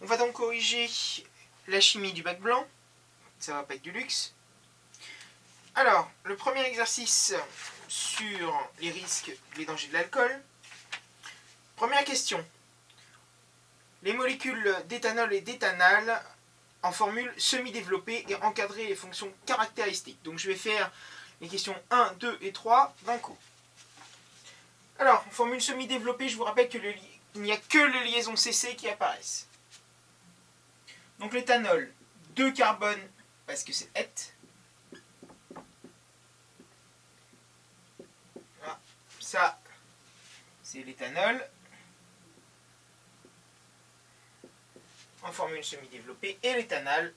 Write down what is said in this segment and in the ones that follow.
On va donc corriger la chimie du bac blanc. Ça va pas être du luxe. Alors, le premier exercice sur les risques et les dangers de l'alcool. Première question. Les molécules d'éthanol et d'éthanal en formule semi-développée et encadrer les fonctions caractéristiques. Donc je vais faire les questions 1, 2 et 3 d'un coup. Alors, en formule semi-développée, je vous rappelle qu'il n'y a que les liaisons CC qui apparaissent. Donc l'éthanol, 2 carbone, parce que c'est et. Voilà. Ça, c'est l'éthanol. En formule semi-développée, et l'éthanal.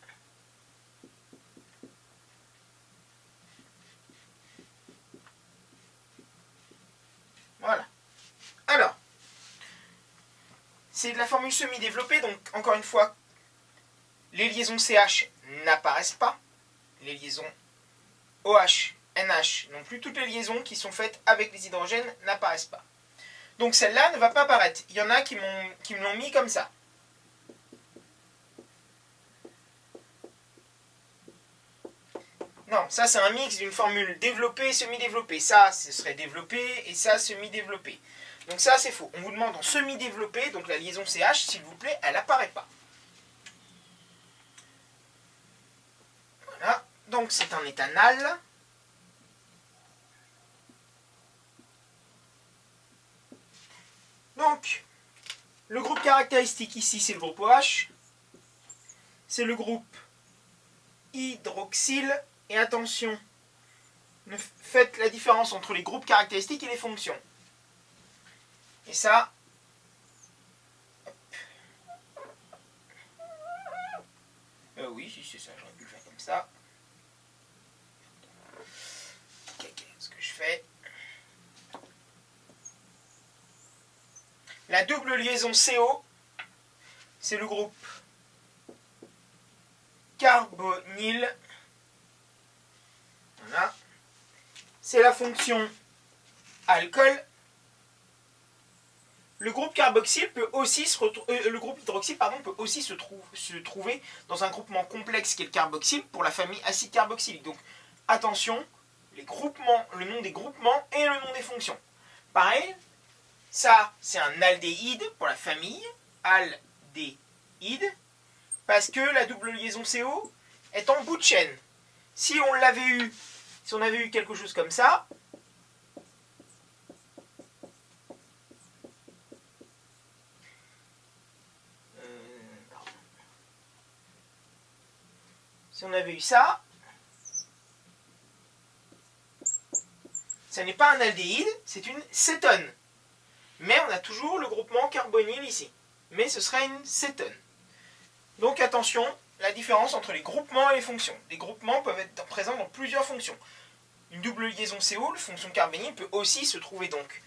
Voilà. Alors, c'est de la formule semi-développée, donc encore une fois, les liaisons CH n'apparaissent pas. Les liaisons OH, NH non plus. Toutes les liaisons qui sont faites avec les hydrogènes n'apparaissent pas. Donc celle-là ne va pas apparaître. Il y en a qui me l'ont mis comme ça. Non, ça c'est un mix d'une formule développée et semi-développée. Ça, ce serait développé et ça, semi-développé. Donc ça, c'est faux. On vous demande en semi-développé, donc la liaison CH, s'il vous plaît, elle n'apparaît pas. Voilà. Donc c'est un éthanal. Donc, le groupe caractéristique ici, c'est le groupe OH. C'est le groupe hydroxyle. Et attention, faites la différence entre les groupes caractéristiques et les fonctions. Et ça, oui, si c'est ça, j'aurais pu le faire comme ça. Qu'est-ce que je fais? La double liaison CO, c'est le groupe carbonyle. Voilà. C'est la fonction alcool. Le groupe carboxyle peut aussi le groupe hydroxyle peut aussi se trouver dans un groupement complexe qui est le carboxyle pour la famille acide carboxylique. Donc attention, les groupements, le nom des groupements et le nom des fonctions. Pareil, ça c'est un aldéhyde pour la famille aldéhyde parce que la double liaison CO est en bout de chaîne. Si on avait eu quelque chose comme ça, si on avait eu ça, ça n'est pas un aldéhyde, c'est une cétone. Mais on a toujours le groupement carbonyle ici. Mais ce serait une cétone. Donc attention, la différence entre les groupements et les fonctions. Les groupements peuvent être présents dans plusieurs fonctions. Une double liaison CO, la fonction carbonyle, peut aussi se trouver donc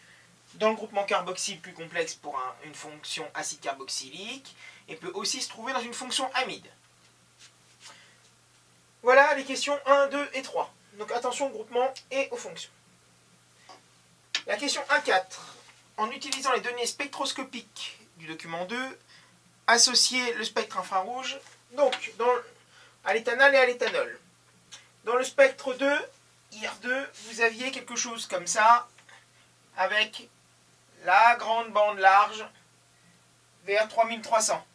dans le groupement carboxyle plus complexe pour une fonction acide carboxylique, et peut aussi se trouver dans une fonction amide. Voilà les questions 1, 2 et 3. Donc attention au groupement et aux fonctions. La question 1.4. En utilisant les données spectroscopiques du document 2, associer le spectre infrarouge donc à l'éthanal et à l'éthanol. Dans le spectre 2, IR2, vous aviez quelque chose comme ça, avec la grande bande large vers 3300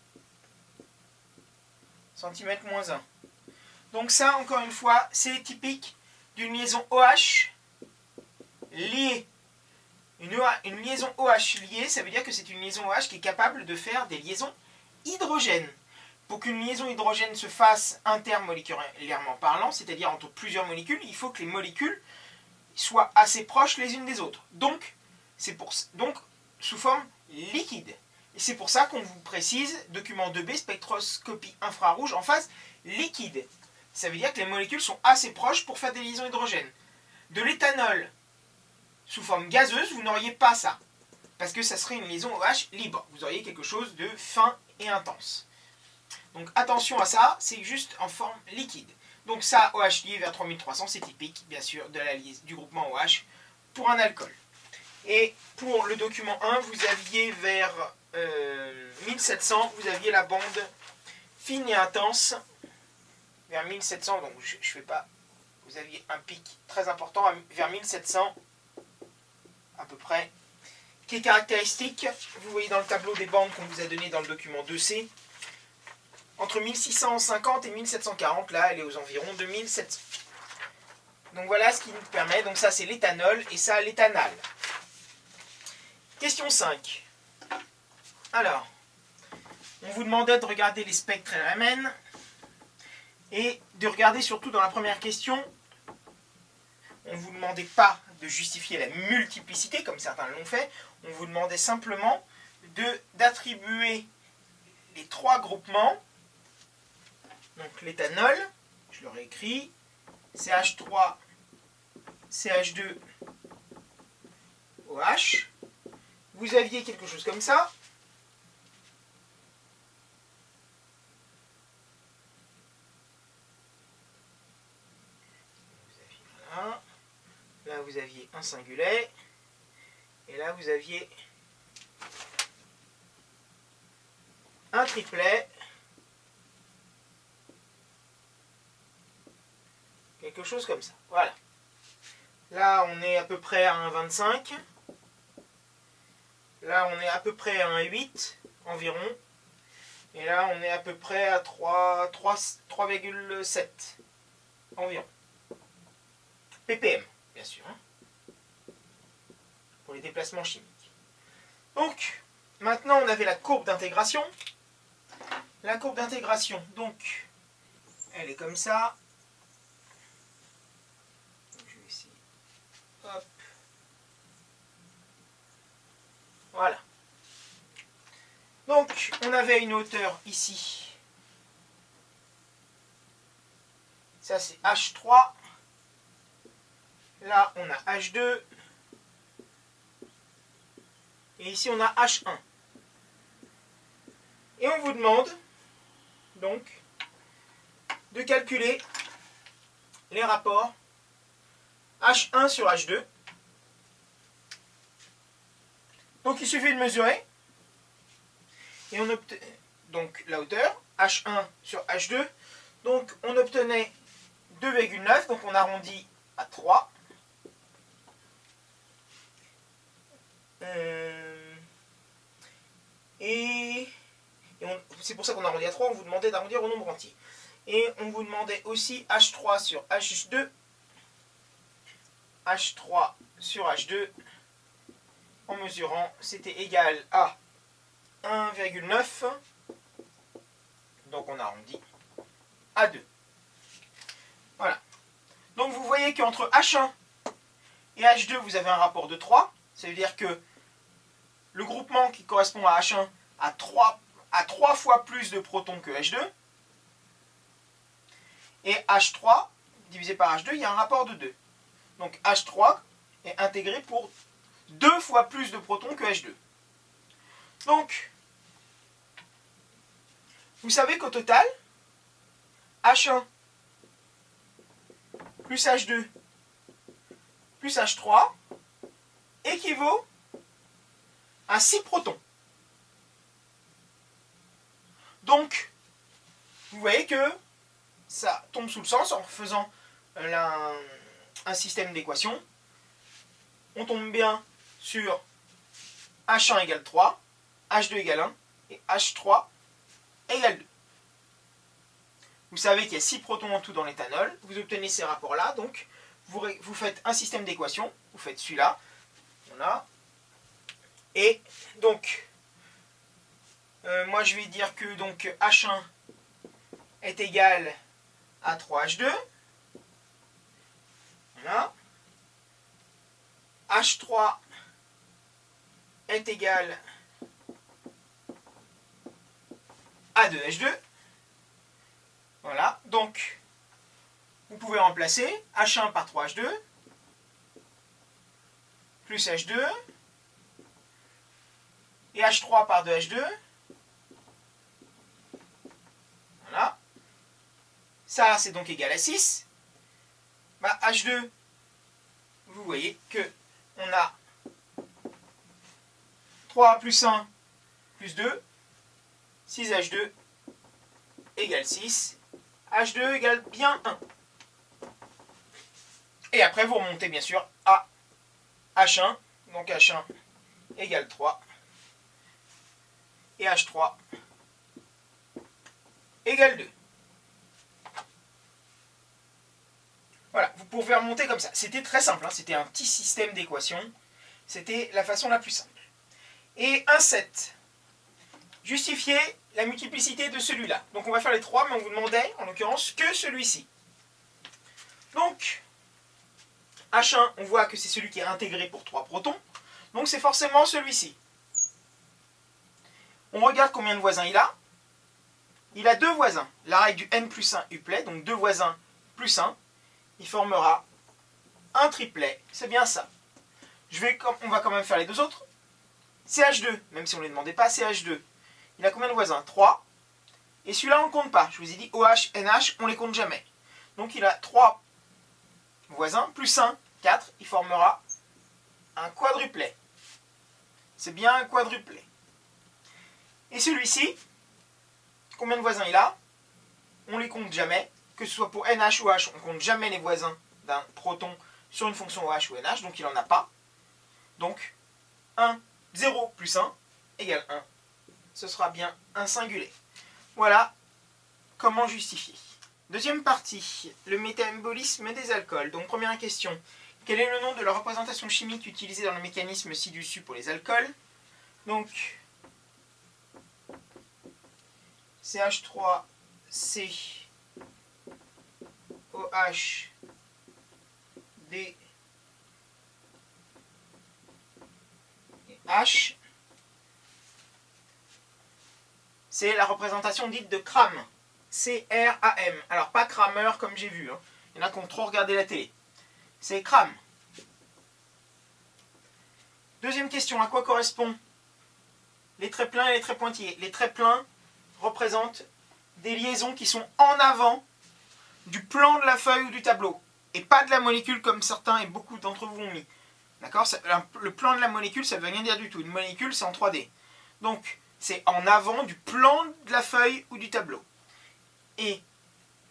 cm-1. Donc ça, encore une fois, c'est typique d'une liaison OH liée. Une liaison OH liée, ça veut dire que c'est une liaison OH qui est capable de faire des liaisons hydrogènes. Pour qu'une liaison hydrogène se fasse intermoléculairement parlant, c'est-à-dire entre plusieurs molécules, il faut que les molécules soient assez proches les unes des autres. Donc sous forme liquide. Et c'est pour ça qu'on vous précise, document 2B, spectroscopie infrarouge en phase liquide. Ça veut dire que les molécules sont assez proches pour faire des liaisons hydrogènes. De l'éthanol sous forme gazeuse, vous n'auriez pas ça. Parce que ça serait une liaison OH libre. Vous auriez quelque chose de fin et intense. Donc attention à ça, c'est juste en forme liquide. Donc ça, OH lié vers 3300, c'est typique, bien sûr, du groupement OH pour un alcool. Et pour le document 1, vous aviez vers 1700, vous aviez la bande fine et intense. Vers 1700, donc je fais pas... Vous aviez un pic très important vers 1700, à peu près, qui est caractéristique. Vous voyez dans le tableau des bandes qu'on vous a donné dans le document 2C. Entre 1650 et 1740, là, elle est aux environs de 1700. Donc voilà ce qui nous permet. Donc ça, c'est l'éthanol et ça, l'éthanal. Question 5. Alors, on vous demandait de regarder les spectres RMN et de regarder surtout dans la première question, on ne vous demandait pas de justifier la multiplicité, comme certains l'ont fait, on vous demandait simplement d'attribuer les trois groupements. Donc l'éthanol, je l'aurais écrit, CH3, CH2, OH. Vous aviez quelque chose comme ça. Là, vous aviez un singulet. Et là, vous aviez un triplet. Quelque chose comme ça. Voilà. Là, on est à peu près à 1,25. Là, on est à peu près à 1,8 environ. Et là, on est à peu près à 3,7 environ. ppm, bien sûr. Pour les déplacements chimiques. Donc, maintenant, on avait la courbe d'intégration. La courbe d'intégration, donc, elle est comme ça. Donc, je vais essayer. Hop. Voilà. Donc, on avait une hauteur ici. Ça, c'est H3. Là, on a H2. Et ici, on a H1. Et on vous demande, donc, de calculer les rapports H1 sur H2. Donc, il suffit de mesurer. Et on obtient donc la hauteur, H1 sur H2. Donc, on obtenait 2,9. Donc, on arrondit à 3. C'est pour ça qu'on arrondit à 3, on vous demandait d'arrondir au nombre entier. Et on vous demandait aussi H3 sur H2. H3 sur H2. En mesurant, c'était égal à 1,9. Donc on arrondit à 2. Voilà. Donc vous voyez qu'entre H1 et H2, vous avez un rapport de 3. Ça veut dire que le groupement qui correspond à H1 a 3 fois plus de protons que H2. Et H3 divisé par H2, il y a un rapport de 2. Donc H3 est intégré pour 2 fois plus de protons que H2. Donc, vous savez qu'au total, H1 plus H2 plus H3 équivaut à 6 protons. Donc, vous voyez que ça tombe sous le sens en faisant un système d'équations. On tombe bien sur H1 égale 3, H2 égale 1 et H3 égale 2. Vous savez qu'il y a 6 protons en tout dans l'éthanol. Vous obtenez ces rapports-là. Donc, vous faites un système d'équations. Vous faites celui-là. Voilà. Et donc, moi je vais dire que donc, H1 est égal à 3H2. Voilà. H3 est égal à 2H2. Voilà. Donc, vous pouvez remplacer H1 par 3H2 plus H2 et H3 par 2H2. Voilà. Ça, c'est donc égal à 6. Bah, H2, vous voyez que on a 3 plus 1 plus 2, 6H2 égale 6, H2 égale bien 1. Et après, vous remontez bien sûr à H1, donc H1 égale 3, et H3 égale 2. Voilà, vous pouvez remonter comme ça. C'était très simple, hein, c'était un petit système d'équations. C'était la façon la plus simple. Et un 7. Justifiez la multiplicité de celui-là. Donc on va faire les 3, mais on vous demandait, en l'occurrence, que celui-ci. Donc, H1, on voit que c'est celui qui est intégré pour 3 protons. Donc c'est forcément celui-ci. On regarde combien de voisins il a. Il a 2 voisins. La règle du n plus 1 uplet, donc 2 voisins plus 1, il formera un triplet. C'est bien ça. On va quand même faire les deux autres. CH2, même si on ne les demandait pas, CH2. Il a combien de voisins? 3. Et celui-là, on ne compte pas. Je vous ai dit OH, NH, on ne les compte jamais. Donc il a 3 voisins, plus 1, 4. Il formera un quadruplet. C'est bien un quadruplet. Et celui-ci, combien de voisins il a? On ne les compte jamais. Que ce soit pour NH ou H, on ne compte jamais les voisins d'un proton sur une fonction OH ou NH. Donc il n'en a pas. Donc 1, 0 plus 1 égale 1. Ce sera bien un singulier. Voilà comment justifier. Deuxième partie, le métabolisme des alcools. Donc première question, quel est le nom de la représentation chimique utilisée dans le mécanisme ci-dessus pour les alcools? Donc CH3C OH D et H. C'est la représentation dite de Cram. C-R-A-M. Alors pas Kramer comme j'ai vu. Hein. Il y en a qui ont trop regardé la télé. C'est Cram. Deuxième question, à quoi correspondent les traits pleins et les traits pointillés? Les traits pleins représentent des liaisons qui sont en avant du plan de la feuille ou du tableau. Et pas de la molécule comme certains et beaucoup d'entre vous ont mis. D'accord? Le plan de la molécule, ça ne veut rien dire du tout. Une molécule, c'est en 3D. Donc, c'est en avant du plan de la feuille ou du tableau. Et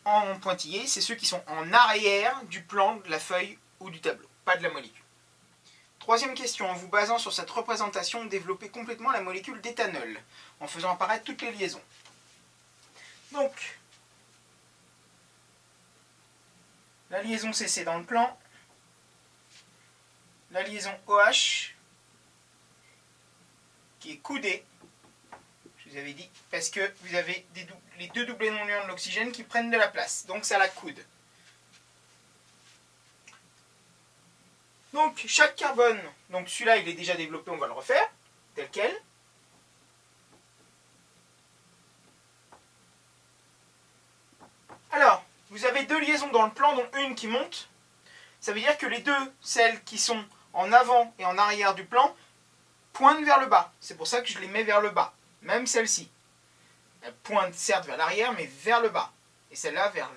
en pointillé, c'est ceux qui sont en arrière du plan de la feuille ou du tableau, pas de la molécule. Troisième question, en vous basant sur cette représentation, développez complètement la molécule d'éthanol, en faisant apparaître toutes les liaisons. Donc, la liaison CC dans le plan, la liaison OH, qui est coudée, je vous avais dit, parce que vous avez les deux doublés non-ions de l'oxygène qui prennent de la place, donc ça la coude. Donc chaque carbone, donc celui-là il est déjà développé, on va le refaire, tel quel. Alors, vous avez deux liaisons dans le plan, dont une qui monte. Ça veut dire que les deux, celles qui sont en avant et en arrière du plan, pointent vers le bas. C'est pour ça que je les mets vers le bas, même celle-ci. Elle pointe certes vers l'arrière, mais vers le bas. Et celle-là vers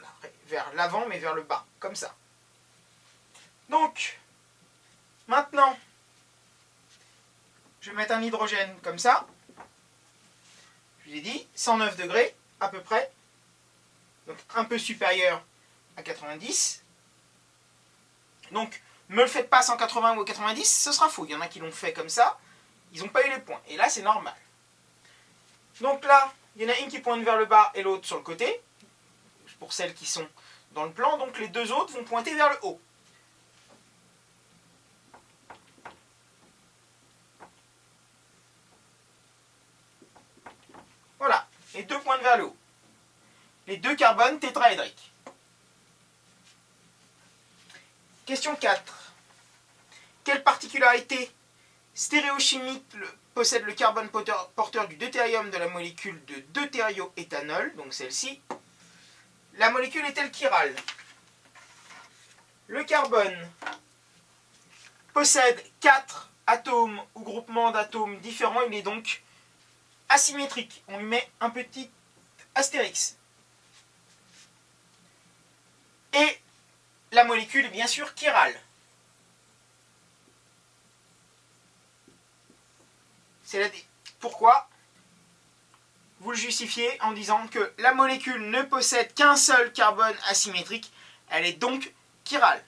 l'avant, mais vers le bas, comme ça. Donc, maintenant, je vais mettre un hydrogène comme ça. Je vous ai dit, 109 degrés, à peu près. Donc, un peu supérieur à 90. Donc, ne me le faites pas 180 ou 90, ce sera faux. Il y en a qui l'ont fait comme ça, ils n'ont pas eu les points. Et là, c'est normal. Donc là, il y en a une qui pointe vers le bas et l'autre sur le côté, pour celles qui sont dans le plan. Donc les deux autres vont pointer vers le haut. Voilà, les deux pointent vers le haut. Les deux carbones tétraédriques. Question 4. Quelle particularité stéréochimique possède le carbone porteur du deutérium de la molécule de deutérioéthanol, donc celle-ci? La molécule est-elle chirale? Le carbone possède 4 atomes ou groupements d'atomes différents, il est donc asymétrique. On lui met un petit astérix. Et la molécule est bien sûr chirale. Pourquoi? vous le justifiez en disant que la molécule ne possède qu'un seul carbone asymétrique, elle est donc chirale.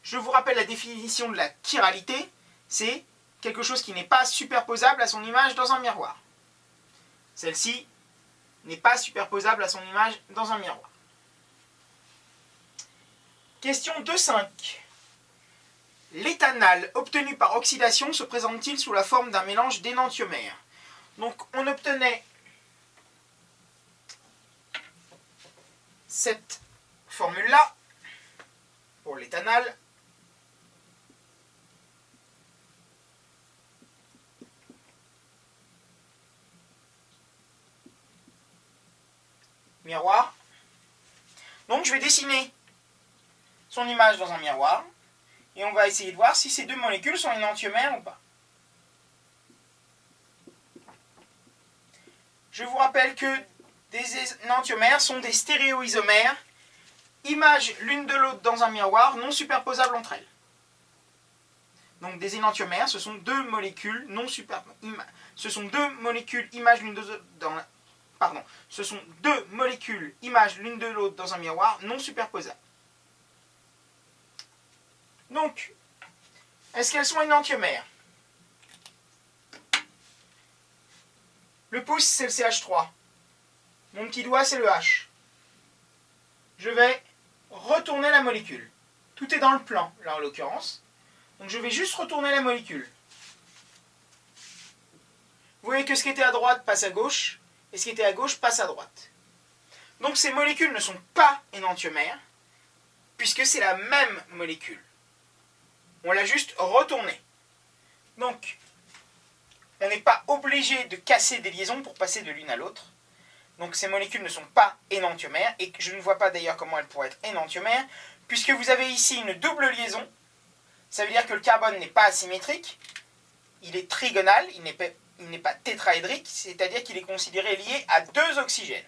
Je vous rappelle la définition de la chiralité, c'est quelque chose qui n'est pas superposable à son image dans un miroir. Celle-ci n'est pas superposable à son image dans un miroir. Question 2.5. L'éthanal obtenu par oxydation se présente-t-il sous la forme d'un mélange d'énantiomères? Donc on obtenait cette formule-là pour l'éthanal. Miroir. Donc je vais dessiner son image dans un miroir et on va essayer de voir si ces deux molécules sont énantiomères ou pas. Je vous rappelle que des énantiomères sont des stéréoisomères, images l'une de l'autre dans un miroir non superposables entre elles. Donc des énantiomères, ce sont deux molécules non superposables. Ce sont deux molécules images l'une de l'autre dans ce sont deux molécules images l'une de l'autre dans un miroir non superposables. Donc, est-ce qu'elles sont énantiomères? Le pouce, c'est le CH3. Mon petit doigt, c'est le H. Je vais retourner la molécule. Tout est dans le plan, là en l'occurrence. Donc je vais juste retourner la molécule. Vous voyez que ce qui était à droite passe à gauche, et ce qui était à gauche passe à droite. Donc ces molécules ne sont pas énantiomères, puisque c'est la même molécule. On l'a juste retournée. Donc, on n'est pas obligé de casser des liaisons pour passer de l'une à l'autre. Donc ces molécules ne sont pas énantiomères, et je ne vois pas d'ailleurs comment elles pourraient être énantiomères, puisque vous avez ici une double liaison. Ça veut dire que le carbone n'est pas asymétrique, il est trigonal, il n'est pas tétraédrique, c'est-à-dire qu'il est considéré lié à deux oxygènes.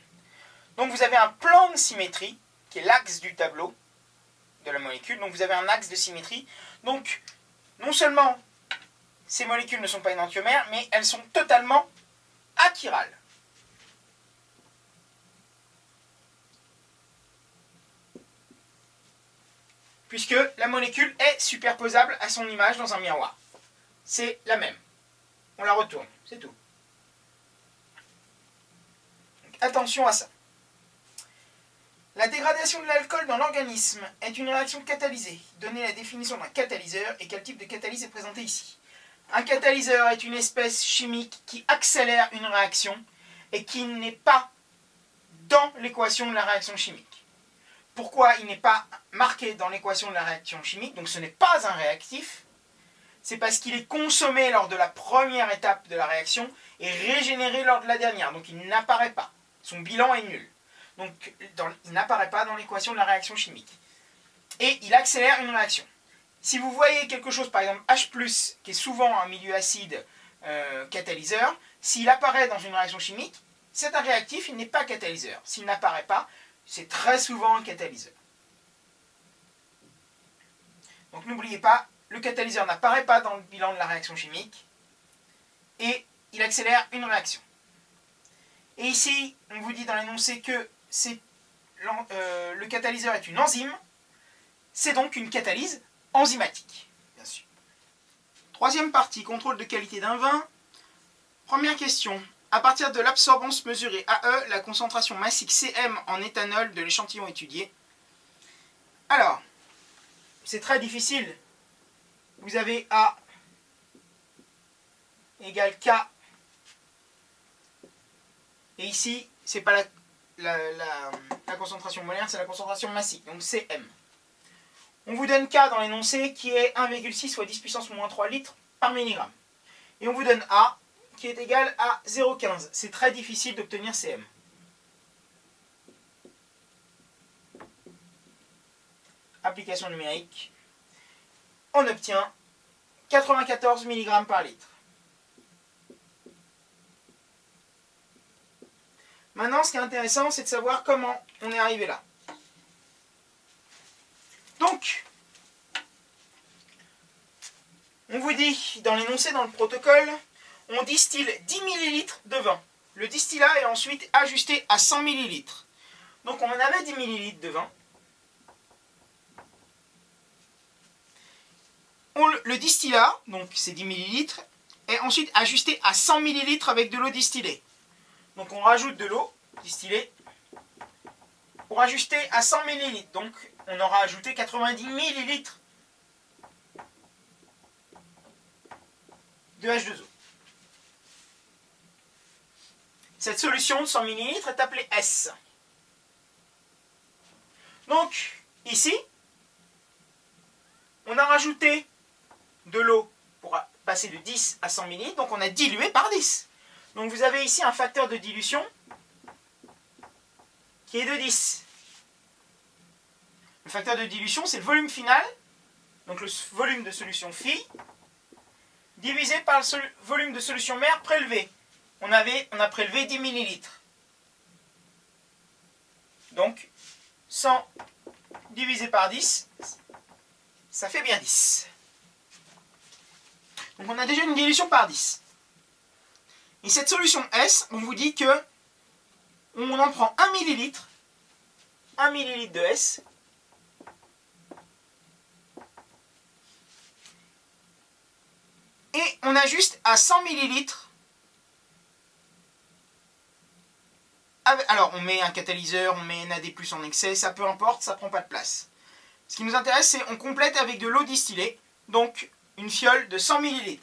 Donc vous avez un plan de symétrie, qui est l'axe du tableau de la molécule, donc vous avez un axe de symétrie. Donc, non seulement ces molécules ne sont pas énantiomères, mais elles sont totalement achirales. Puisque la molécule est superposable à son image dans un miroir. C'est la même. On la retourne, c'est tout. Donc, attention à ça. La dégradation de l'alcool dans l'organisme est une réaction catalysée. Donnez la définition d'un catalyseur et quel type de catalyse est présenté ici. Un catalyseur est une espèce chimique qui accélère une réaction et qui n'est pas dans l'équation de la réaction chimique. Pourquoi il n'est pas marqué dans l'équation de la réaction chimique? Donc ce n'est pas un réactif. C'est parce qu'il est consommé lors de la première étape de la réaction et régénéré lors de la dernière. Donc il n'apparaît pas. Son bilan est nul. Donc il n'apparaît pas dans l'équation de la réaction chimique. Et il accélère une réaction. Si vous voyez quelque chose, par exemple H+, qui est souvent un milieu acide catalyseur, s'il apparaît dans une réaction chimique, c'est un réactif, il n'est pas catalyseur. S'il n'apparaît pas, c'est très souvent un catalyseur. Donc n'oubliez pas, le catalyseur n'apparaît pas dans le bilan de la réaction chimique et il accélère une réaction. Et ici, on vous dit dans l'énoncé que le catalyseur est une enzyme, c'est donc une catalyse enzymatique, bien sûr. Troisième partie, contrôle de qualité d'un vin. Première question. À partir de l'absorbance mesurée AE, la concentration massique CM en éthanol de l'échantillon étudié. Alors, c'est très difficile. Vous avez A égale K. Et ici, ce n'est pas la concentration molaire, c'est la concentration massique, donc CM. On vous donne K dans l'énoncé qui est 1,6 fois 10 puissance moins 3 litres par milligramme. Et on vous donne A qui est égal à 0,15. C'est très difficile d'obtenir CM. Application numérique. On obtient 94 mg par litre. Maintenant, ce qui est intéressant, c'est de savoir comment on est arrivé là. Donc, On vous dit, dans l'énoncé, dans le protocole, on distille 10 ml de vin. Le distillat est ensuite ajusté à 100 ml. Donc on avait 10 ml de vin. Le distillat, donc c'est 10 ml, est ensuite ajusté à 100 ml avec de l'eau distillée. Donc on rajoute de l'eau distillée pour ajuster à 100 ml. Donc on aura ajouté 90 ml de H2O. Cette solution de 100 ml est appelée S. Donc ici, on a rajouté de l'eau pour passer de 10 à 100 ml, donc on a dilué par 10. Donc vous avez ici un facteur de dilution qui est de 10. Le facteur de dilution, c'est le volume final, donc le volume de solution phi, divisé par le volume de solution mère prélevé. On a prélevé 10 ml. Donc 100 divisé par 10, ça fait bien 10. Donc on a déjà une dilution par 10. Et cette solution S, on vous dit que on en prend 1 ml, 1 ml de S, et on ajuste à 100 ml. Alors on met un catalyseur, on met NAD+ en excès, ça peu importe, ça prend pas de place. Ce qui nous intéresse, c'est on complète avec de l'eau distillée, donc une fiole de 100 ml.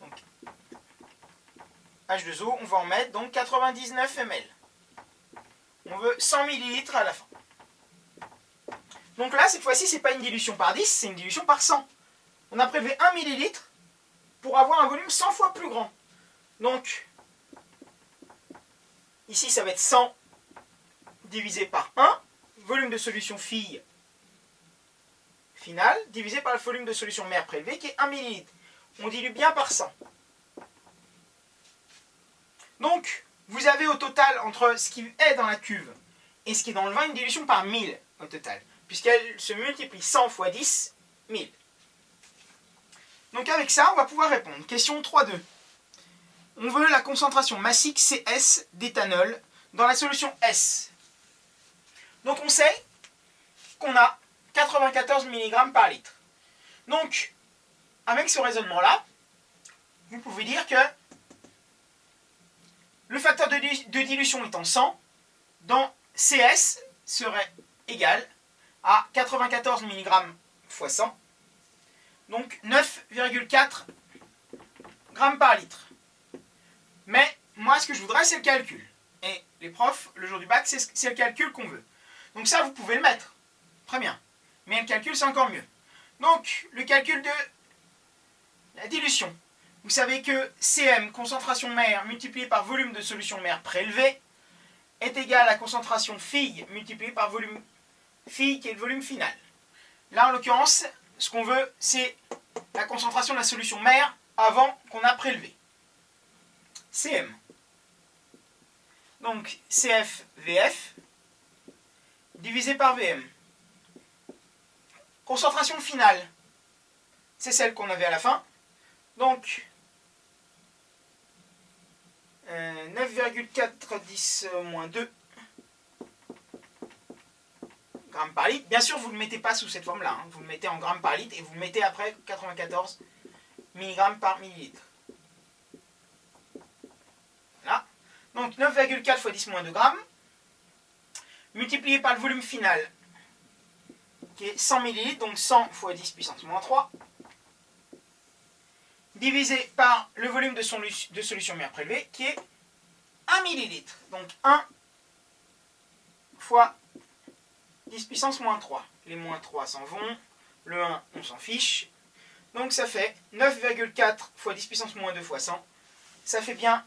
Donc, H2O, on va en mettre donc 99 ml. On veut 100 ml à la fin. Donc là, cette fois-ci, c'est pas une dilution par 10, c'est une dilution par 100. On a prélevé 1 ml pour avoir un volume 100 fois plus grand. Donc, ici, ça va être 100 divisé par 1, volume de solution fille finale, divisé par le volume de solution mère prélevée, qui est 1 ml. On dilue bien par 100. Donc, vous avez au total, entre ce qui est dans la cuve et ce qui est dans le vin, une dilution par 1000 au total, puisqu'elle se multiplie 100 fois 10, 1000. Donc avec ça, on va pouvoir répondre. Question 3.2. On veut la concentration massique CS d'éthanol dans la solution S. Donc on sait qu'on a 94 mg par litre. Donc, avec ce raisonnement-là, vous pouvez dire que le facteur de dilution étant 100, dans CS serait égal à 94 mg fois 100, donc 9,4 g par litre. Mais moi, ce que je voudrais, c'est le calcul. Et les profs, le jour du bac, c'est le calcul qu'on veut. Donc ça, vous pouvez le mettre. Très bien. Mais le calcul, c'est encore mieux. Donc, le calcul de la dilution. Vous savez que Cm, concentration mère, multipliée par volume de solution mère prélevée, est égal à concentration fille multipliée par volume phi, qui est le volume final. Là, en l'occurrence, ce qu'on veut, c'est la concentration de la solution mère avant qu'on a prélevé. Cm. Donc, CF/VF divisé par VM. Concentration finale, c'est celle qu'on avait à la fin. Donc, 9,410-2 grammes par litre. Bien sûr, vous ne le mettez pas sous cette forme-là. Hein. Vous le mettez en grammes par litre et vous le mettez après 94 mg par millilitre. Voilà. Donc, 9,4 fois 10-2 grammes, multiplié par le volume final, qui est 100 ml, donc 100 fois 10 puissance moins 3, divisé par le volume de solution mère prélevée, qui est 1 ml. Donc 1 fois 10 puissance moins 3. Les moins 3 s'en vont, le 1, on s'en fiche. Donc ça fait 9,4 fois 10 puissance moins 2 fois 100. Ça fait bien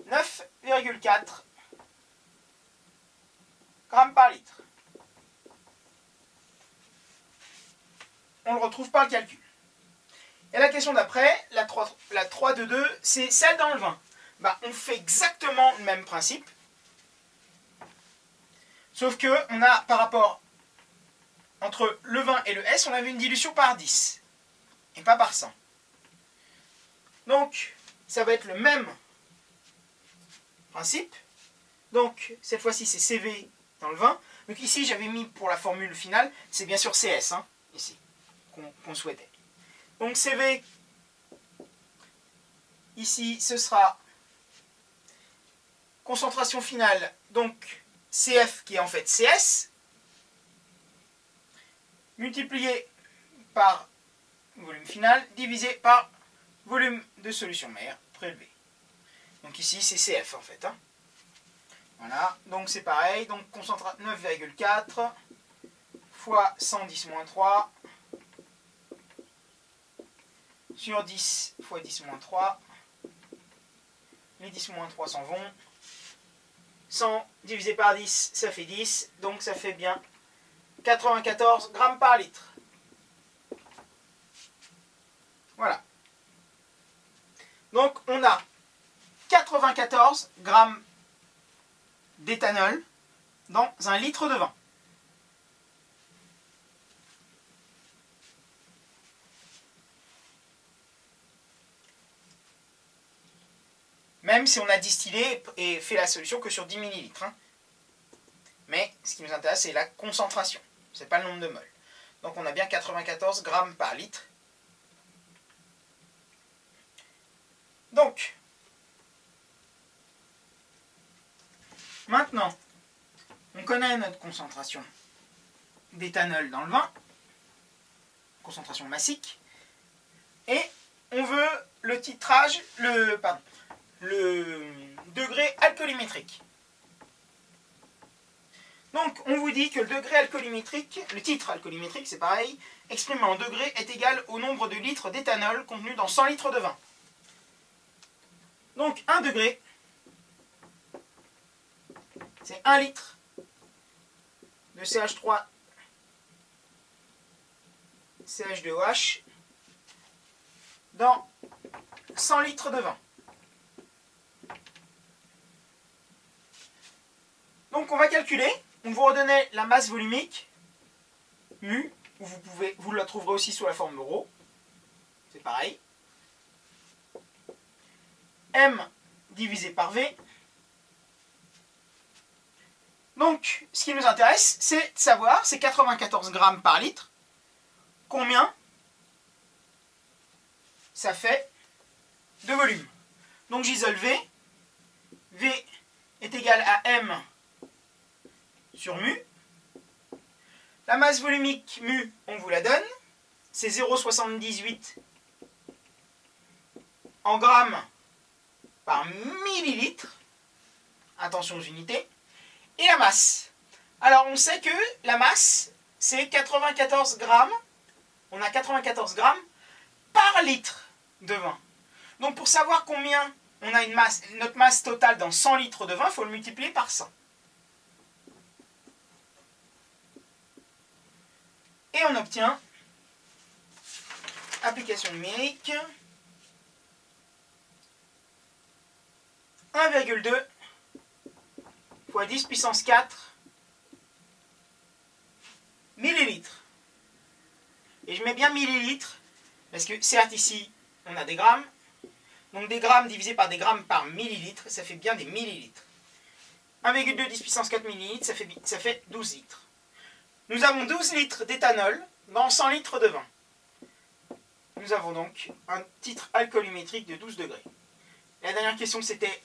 9,4 grammes par litre. On le retrouve par le calcul. Et la question d'après, la 3.2.2, c'est celle dans le vin. Bah, on fait exactement le même principe. Sauf que on a par rapport entre le 20 et le S, on avait une dilution par 10, et pas par 100. Donc, ça va être le même principe. Donc, cette fois-ci, c'est CV dans le 20. Donc ici, j'avais mis pour la formule finale, c'est bien sûr CS, hein, ici, qu'on souhaitait. Donc CV, ici, ce sera concentration finale, donc CF qui est en fait CS, multiplié par volume final, divisé par volume de solution mère prélevé. Donc ici, c'est CF en fait. Hein. Voilà, donc c'est pareil, donc concentration 9,4 fois 110-3 sur 10 fois 10-3, les 10-3 s'en vont, 100 divisé par 10, ça fait 10, donc ça fait bien 94 grammes par litre. Voilà. Donc on a 94 grammes d'éthanol dans un litre de vin. Même si on a distillé et fait la solution que sur 10 ml. Hein. Mais ce qui nous intéresse, c'est la concentration. Ce n'est pas le nombre de moles. Donc on a bien 94 grammes par litre. Donc, maintenant, on connaît notre concentration d'éthanol dans le vin, concentration massique, et on veut le titrage, le degré alcoolimétrique. Donc, on vous dit que le degré alcoolimétrique, le titre alcoolimétrique, c'est pareil, exprimé en degrés est égal au nombre de litres d'éthanol contenu dans 100 litres de vin. Donc, 1 degré, c'est 1 litre de CH3 CH2OH dans 100 litres de vin. Donc on va calculer, on vous redonnait la masse volumique, mu, vous la trouverez aussi sous la forme rho, c'est pareil. M divisé par V. Donc ce qui nous intéresse, c'est de savoir, c'est 94 grammes par litre, combien ça fait de volume. Donc j'isole V, V est égal à M sur mu. La masse volumique mu, on vous la donne, c'est 0,78 en grammes par millilitre. Attention aux unités. Et la masse. Alors on sait que la masse, c'est 94 grammes. On a 94 grammes par litre de vin. Donc pour savoir combien on a notre masse totale dans 100 litres de vin, il faut le multiplier par 100. Et on obtient, application numérique, 1,2 fois 10 puissance 4 millilitres. Et je mets bien millilitres, parce que certes ici, on a des grammes. Donc des grammes divisé par des grammes par millilitre, ça fait bien des millilitres. 1,2 10 puissance 4 millilitres, ça fait 12 litres. Nous avons 12 litres d'éthanol dans 100 litres de vin. Nous avons donc un titre alcoolimétrique de 12 degrés. La dernière question, c'était,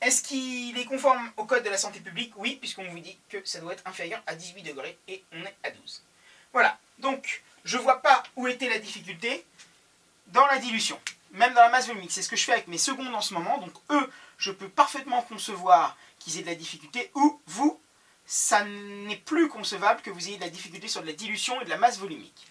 est-ce qu'il est conforme au code de la santé publique? Oui, puisqu'on vous dit que ça doit être inférieur à 18 degrés et on est à 12. Voilà, donc je ne vois pas où était la difficulté dans la dilution, même dans la masse volumique. C'est ce que je fais avec mes secondes en ce moment. Donc eux, je peux parfaitement concevoir qu'ils aient de la difficulté, ou vous, ça n'est plus concevable que vous ayez de la difficulté sur de la dilution et de la masse volumique.